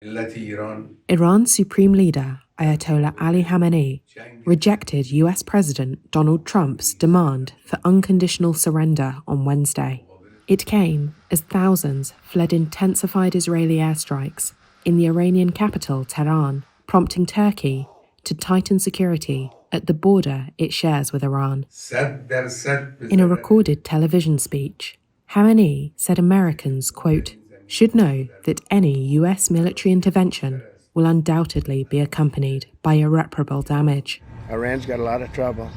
Iran's supreme leader, Ayatollah Ali Khamenei, rejected US President Donald Trump's demand for unconditional surrender on Wednesday. It came as thousands fled intensified Israeli airstrikes in the Iranian capital, Tehran, prompting Turkey to tighten security at the border it shares with Iran. In a recorded television speech, Khamenei said Americans, quote, should know that any US military intervention will undoubtedly be accompanied by irreparable damage. Iran's got a lot of trouble.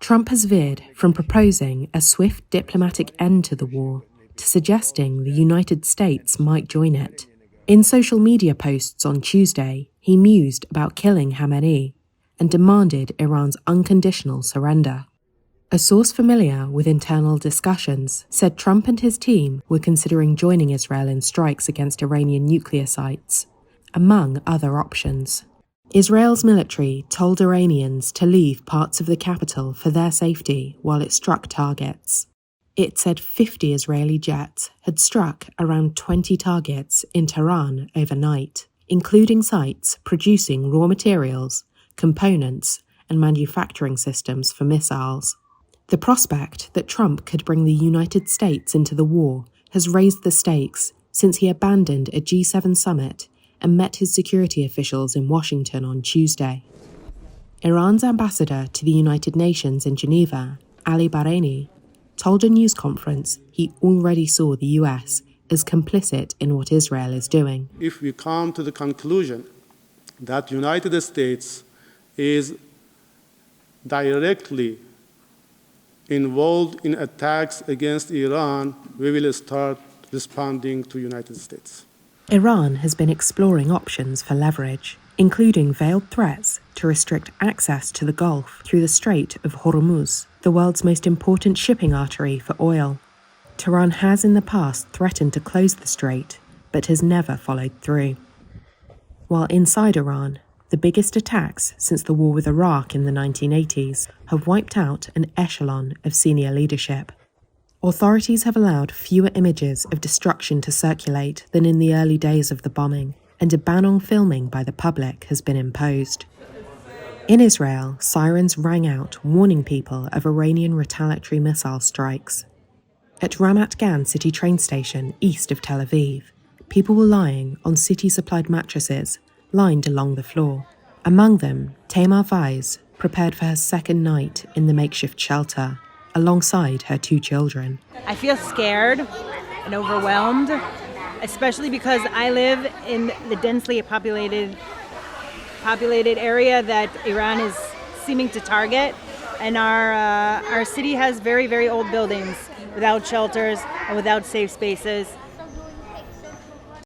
Trump has veered from proposing a swift diplomatic end to the war to suggesting the United States might join it. In social media posts on Tuesday, he mused about killing Khamenei and demanded Iran's unconditional surrender. A source familiar with internal discussions said Trump and his team were considering joining Israel in strikes against Iranian nuclear sites, among other options. Israel's military told Iranians to leave parts of the capital for their safety while it struck targets. It said 50 Israeli jets had struck around 20 targets in Tehran overnight, including sites producing raw materials, components, and manufacturing systems for missiles. The prospect that Trump could bring the United States into the war has raised the stakes since he abandoned a G7 summit and met his security officials in Washington on Tuesday. Iran's ambassador to the United Nations in Geneva, Ali Bahraini, told a news conference he already saw the US as complicit in what Israel is doing. If we come to the conclusion that the United States is directly involved in attacks against Iran, we will start responding to the United States. Iran has been exploring options for leverage, including veiled threats to restrict access to the Gulf through the Strait of Hormuz, the world's most important shipping artery for oil. Tehran has in the past threatened to close the strait, but has never followed through. While inside Iran, the biggest attacks since the war with Iraq in the 1980s have wiped out an echelon of senior leadership. Authorities have allowed fewer images of destruction to circulate than in the early days of the bombing, and a ban on filming by the public has been imposed. In Israel, sirens rang out warning people of Iranian retaliatory missile strikes. At Ramat Gan city train station east of Tel Aviv, people were lying on city-supplied mattresses lined along the floor. Among them, Tamar Vaiz, prepared for her second night in the makeshift shelter, alongside her 2 children. I feel scared and overwhelmed, especially because I live in the densely populated area that Iran is seeming to target, and our city has very, very old buildings without shelters and without safe spaces.